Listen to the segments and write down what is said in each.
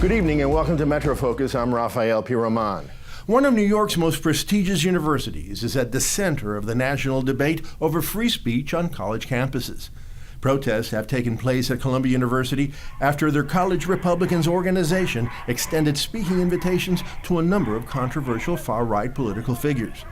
Good evening and welcome to Metro Focus. I'm Rafael P. Roman. One of New York's most prestigious universities is at the center of the national debate over free speech on college campuses. Protests have taken place at Columbia University after their College Republicans organization extended speaking invitations to a number of controversial far-right political figures.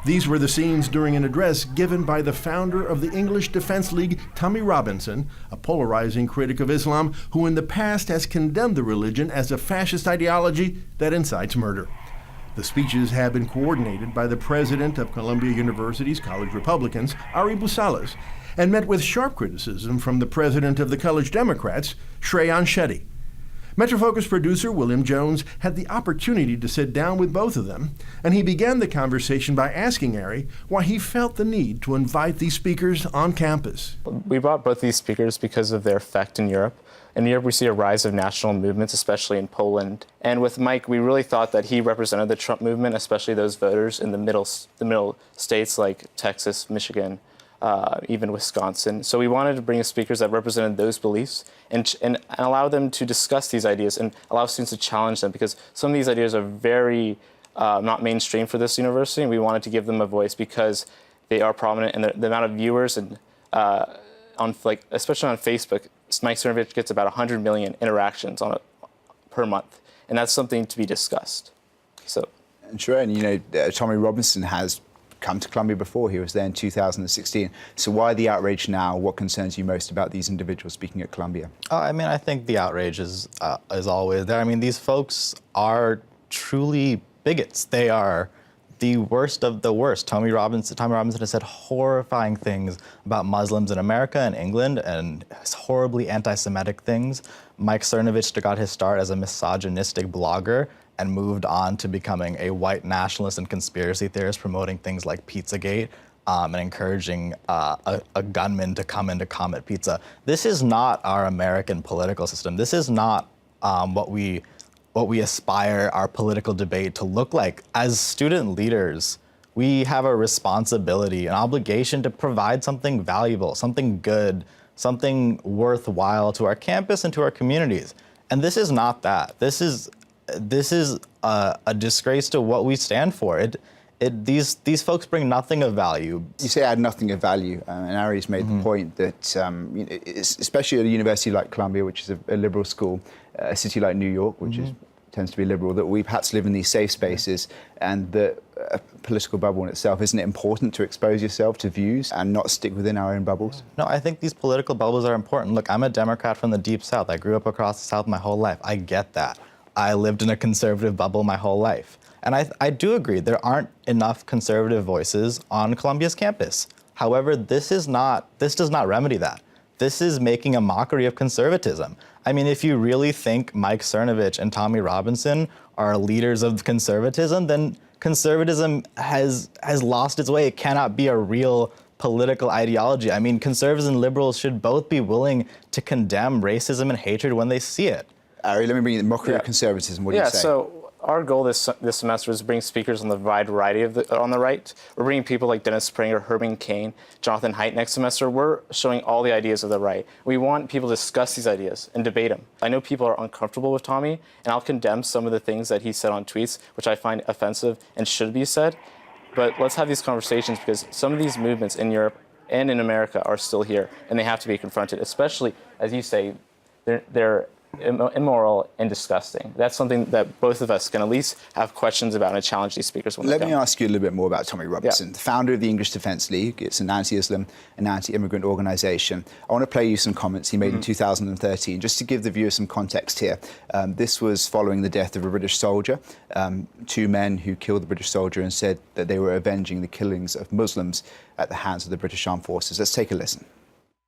These were the scenes during an address given by the founder of the English Defense League, Tommy Robinson, a polarizing critic of Islam who in the past has condemned the religion as a fascist ideology that incites murder. The speeches have been coordinated by the president of Columbia University's College Republicans, Ari Busalas, and met with sharp criticism from the president of the College Democrats, Shreyan Shetty. Metro Focus producer William Jones had the opportunity to sit down with both of them, and he began the conversation by asking Ari why he felt the need to invite these speakers on campus. We brought both these speakers because of their effect in Europe. In Europe, we see a rise of national movements, especially in Poland. And with Mike, we really thought that he represented the Trump movement, especially those voters in the middle states like Texas, Michigan, even Wisconsin. So we wanted to bring speakers that represented those beliefs and allow them to discuss these ideas and allow students to challenge them, because some of these ideas are very not mainstream for this university, and we wanted to give them a voice because they are prominent, and the amount of viewers and especially on Facebook, Mike Cernovich gets about 100 million interactions per month, and that's something to be discussed. So, and sure, and Tommy Robinson has come to Columbia before. He was there in 2016. So why the outrage now? What concerns you most about these individuals speaking at Columbia? I think the outrage is always there. I mean, these folks are truly bigots. They are the worst of the worst. Tommy Robinson has said horrifying things about Muslims in America and England, and horribly anti-Semitic things. Mike Cernovich got his start as a misogynistic blogger and moved on to becoming a white nationalist and conspiracy theorist, promoting things like Pizzagate and encouraging a gunman to come in to Comet Pizza. This is not our American political system. This is not what we aspire our political debate to look like. As student leaders, we have a responsibility, an obligation to provide something valuable, something good, something worthwhile to our campus and to our communities. And this is not that. This is a disgrace to what we stand for. These folks bring nothing of value. You say add nothing of value, and Ari's made the point that, especially at a university like Columbia, which is a liberal school, a city like New York, which tends to be liberal, that we perhaps live in these safe spaces, and that a political bubble in itself, isn't it important to expose yourself to views and not stick within our own bubbles? No, I think these political bubbles are important. Look, I'm a Democrat from the Deep South. I grew up across the South my whole life. I get that. I lived in a conservative bubble my whole life. And I do agree, there aren't enough conservative voices on Columbia's campus. However, this does not remedy that. This is making a mockery of conservatism. I mean, if you really think Mike Cernovich and Tommy Robinson are leaders of conservatism, then conservatism has lost its way. It cannot be a real political ideology. I mean, conservatives and liberals should both be willing to condemn racism and hatred when they see it. Ari, let me bring you the mockery of conservatism. What do you say? So our goal this semester is to bring speakers on the wide variety on the right. We're bringing people like Dennis Springer, Herman Cain, Jonathan Haidt next semester. We're showing all the ideas of the right. We want people to discuss these ideas and debate them. I know people are uncomfortable with Tommy, and I'll condemn some of the things that he said on tweets, which I find offensive and should be said. But let's have these conversations, because some of these movements in Europe and in America are still here, and they have to be confronted, especially, as you say, they're immoral and disgusting. That's something that both of us can at least have questions about and challenge these speakers when they come. Let me ask you a little bit more about Tommy Robinson, the founder of the English Defense League. It's an anti-Islam and anti-immigrant organization. I want to play you some comments he made in 2013, just to give the viewer some context here. This was following the death of a British soldier. Two men who killed the British soldier and said that they were avenging the killings of Muslims at the hands of the British Armed Forces. Let's take a listen.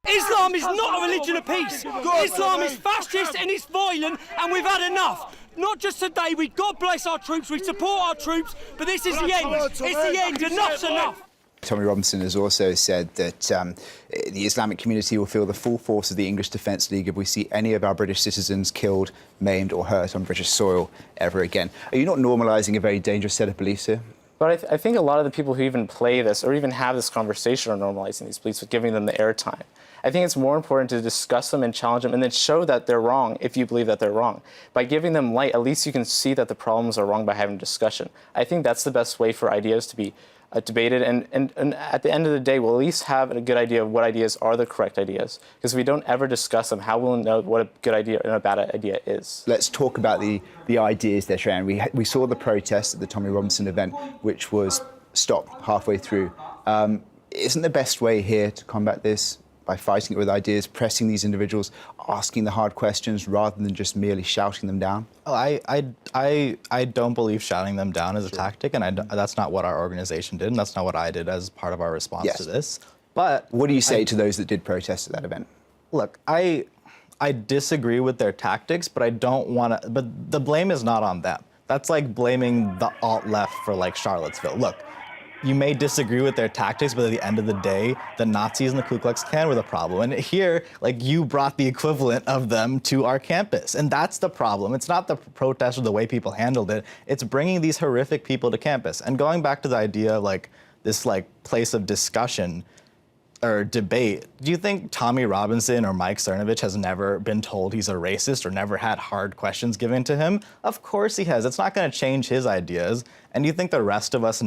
Islam is not a religion of peace. Islam is fascist and it's violent, and we've had enough. Not just today, God bless our troops, we support our troops, but this is the end. It's the end, enough's enough. Tommy Robinson has also said that the Islamic community will feel the full force of the English Defence League if we see any of our British citizens killed, maimed or hurt on British soil ever again. Are you not normalising a very dangerous set of beliefs here? But I think a lot of the people who even play this or even have this conversation are normalizing these beliefs, with giving them the airtime. I think it's more important to discuss them and challenge them and then show that they're wrong if you believe that they're wrong. By giving them light, at least you can see that the problems are wrong by having a discussion. I think that's the best way for ideas to be debated, and at the end of the day, we'll at least have a good idea of what ideas are the correct ideas. Because if we don't ever discuss them, how will we know what a good idea and a bad idea is? Let's talk about the ideas they're sharing. We saw the protest at the Tommy Robinson event, which was stopped halfway through. Isn't the best way here to combat this by fighting it with ideas, pressing these individuals, asking the hard questions rather than just merely shouting them down? Oh, I don't believe shouting them down is a tactic, and that's not what our organization did, and that's not what I did as part of our response to this. But what do you say to those that did protest at that event? Look, I disagree with their tactics, but I don't want to. But the blame is not on them. That's like blaming the alt-left for like Charlottesville. Look, you may disagree with their tactics, but at the end of the day, the Nazis and the Ku Klux Klan were the problem. And here, like, you brought the equivalent of them to our campus. And that's the problem. It's not the protest or the way people handled it. It's bringing these horrific people to campus. And going back to the idea of, like, this, like, place of discussion or debate, do you think Tommy Robinson or Mike Cernovich has never been told he's a racist or never had hard questions given to him? Of course he has. It's not going to change his ideas. And do you think the rest of us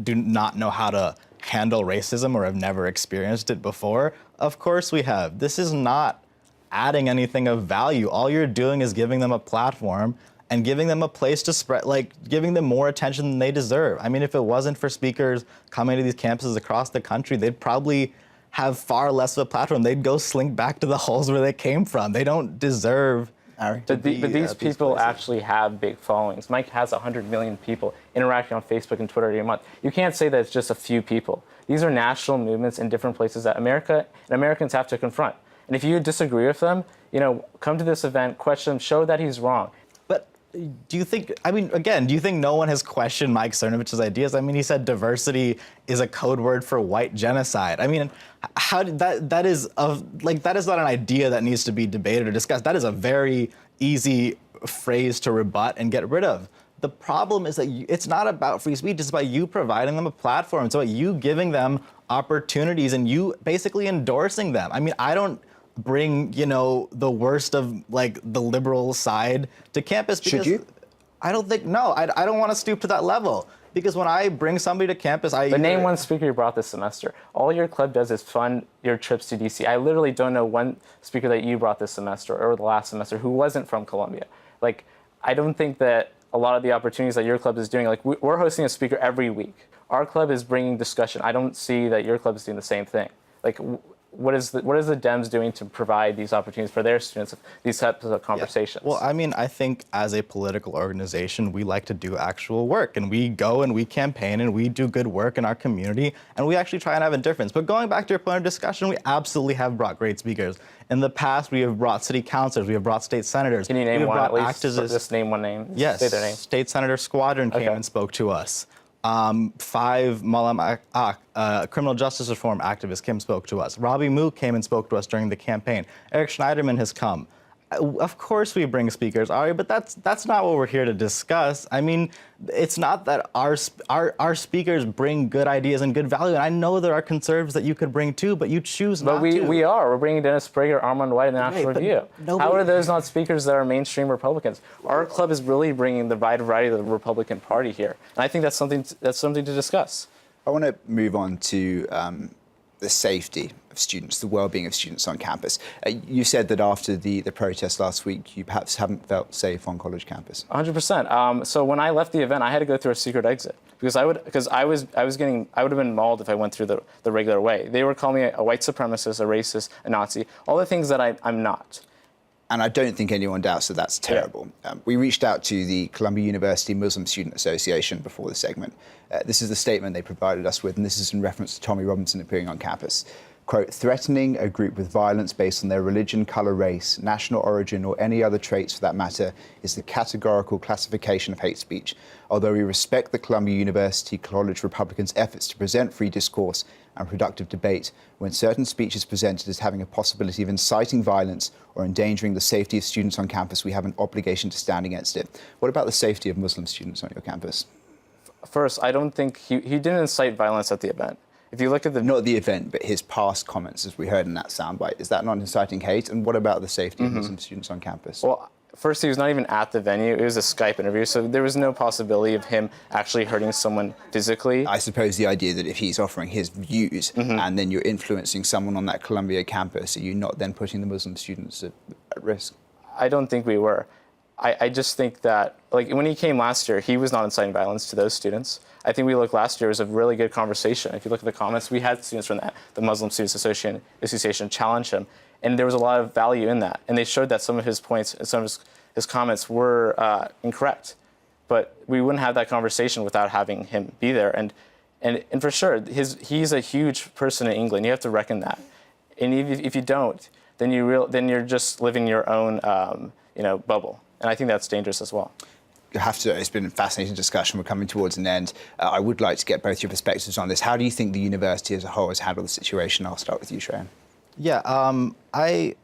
do not know how to handle racism or have never experienced it before? Of course we have. This is not adding anything of value. All you're doing is giving them a platform and giving them a place to spread, like giving them more attention than they deserve. I mean, if it wasn't for speakers coming to these campuses across the country, they'd probably have far less of a platform. They'd go slink back to the holes where they came from. They don't deserve. But these people actually have big followings. Mike has 100 million people interacting on Facebook and Twitter every month. You can't say that it's just a few people. These are national movements in different places that America and Americans have to confront. And if you disagree with them, come to this event, question him, show that he's wrong. But do you think, do you think no one has questioned Mike Cernovich's ideas? I mean, he said diversity is a code word for white genocide. I mean, how did that is not an idea that needs to be debated or discussed. That is a very easy phrase to rebut and get rid of. The problem is that it's not about free speech. It's about you providing them a platform. It's about you giving them opportunities and you basically endorsing them. I mean, I don't bring, the worst of like the liberal side to campus. Because should you? I don't think, no, I don't want to stoop to that level. Because when I bring somebody to campus, But name one speaker you brought this semester. All your club does is fund your trips to DC. I literally don't know one speaker that you brought this semester or the last semester who wasn't from Columbia. Like, I don't think that a lot of the opportunities that your club is doing, like we're hosting a speaker every week. Our club is bringing discussion. I don't see that your club is doing the same thing. Like, what is the Dems doing to provide these opportunities for their students, these types of conversations? Yeah. Well, I mean, I think as a political organization, we like to do actual work, and we go and we campaign and we do good work in our community, and we actually try and have a difference. But going back to your point of discussion, we absolutely have brought great speakers. In the past, we have brought city councilors, we have brought state senators. Can you name one at least? Just name one name. Yes, say their name. State Senator Squadron came and spoke to us. 5 Malam criminal justice reform activists Kim spoke to us. Robbie Mook came and spoke to us during the campaign. Eric Schneiderman has come. Of course we bring speakers, Ari, but that's not what we're here to discuss. I mean, it's not that our speakers bring good ideas and good value. And I know there are conservatives that you could bring too, but you choose not to. But we are. We're bringing Dennis Prager, Armand White, and the National Review. How are those not speakers that are mainstream Republicans? Our club is really bringing the wide variety of the Republican Party here, and I think that's something to discuss. I want to move on to the safety of students, the well-being of students on campus. You said that after the protest last week, you perhaps haven't felt safe on college campus. 100%. So when I left the event, I had to go through a secret exit because I would have been mauled if I went through the regular way. They were calling me a white supremacist, a racist, a Nazi, all the things that I'm not. And I don't think anyone doubts that that's terrible. Yeah. We reached out to the Columbia University Muslim Student Association before the segment. This is the statement they provided us with, and this is in reference to Tommy Robinson appearing on campus. Quote, threatening a group with violence based on their religion, color, race, national origin, or any other traits for that matter is the categorical classification of hate speech. Although we respect the Columbia University College Republicans' efforts to present free discourse and productive debate, when certain speech is presented as having a possibility of inciting violence or endangering the safety of students on campus, we have an obligation to stand against it. What about the safety of Muslim students on your campus? first, I don't think he didn't incite violence at the event. If you look at the Not the event, but his past comments, as we heard in that soundbite. Is that not inciting hate? And what about the safety of Muslim students on campus? Well, first, he was not even at the venue. It was a Skype interview, so there was no possibility of him actually hurting someone physically. I suppose the idea that if he's offering his views and then you're influencing someone on that Columbia campus, are you not then putting the Muslim students at risk? I don't think we were. I just think that, like, when he came last year, he was not inciting violence to those students. I think we looked last year, it was a really good conversation. If you look at the comments, we had students from the Muslim Students Association challenge him, and there was a lot of value in that. And they showed that some of his points and some of his comments were incorrect. But we wouldn't have that conversation without having him be there. And for sure, he's a huge person in England. You have to reckon that. And if you don't, then you're just living your own bubble. And I think that's dangerous as well. It's been a fascinating discussion. We're coming towards an end. I would like to get both your perspectives on this. How do you think the university as a whole has handled the situation? I'll start with you, Shreyan. Yeah, I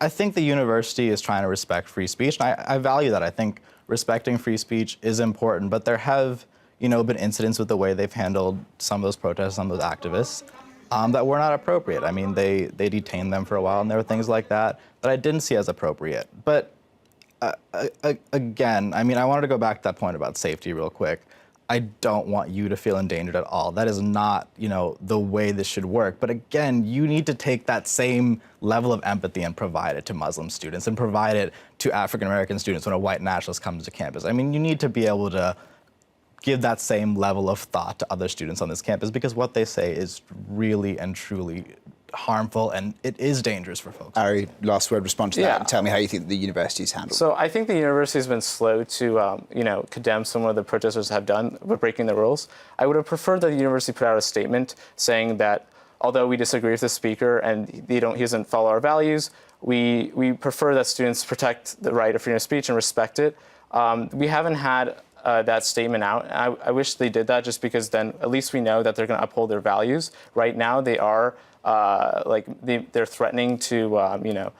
think the university is trying to respect free speech, and I value that. I think respecting free speech is important, but there have, been incidents with the way they've handled some of those protests, some of those activists, that were not appropriate. I mean, they detained them for a while, and there were things like that I didn't see as appropriate. But again, I mean, I wanted to go back to that point about safety real quick. I don't want you to feel endangered at all. That is not, the way this should work. But again, you need to take that same level of empathy and provide it to Muslim students and provide it to African American students when a white nationalist comes to campus. I mean, you need to be able to give that same level of thought to other students on this campus, because what they say is really and truly harmful, and it is dangerous for folks. Ari, last word, respond to that and tell me how you think the university's handled it. So I think the university has been slow to, condemn some of the protesters have done with breaking the rules. I would have preferred that the university put out a statement saying that although we disagree with the speaker and he doesn't follow our values, we prefer that students protect the right of freedom of speech and respect it. We haven't had that statement out. I wish they did that, just because then at least we know that they're going to uphold their values. Right now, they are they're threatening to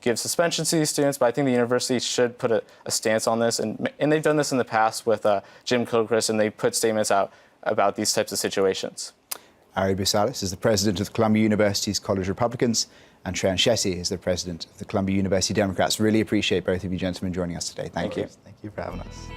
give suspensions to these students. But I think the university should put a stance on this, and they've done this in the past with Jim Gilchrist, and they put statements out about these types of situations. Ari Bursalis is the president of the Columbia University's College Republicans, and Shreyan Shetty is the president of the Columbia University Democrats. Really appreciate both of you gentlemen joining us today. Thank you. Thank you for having us.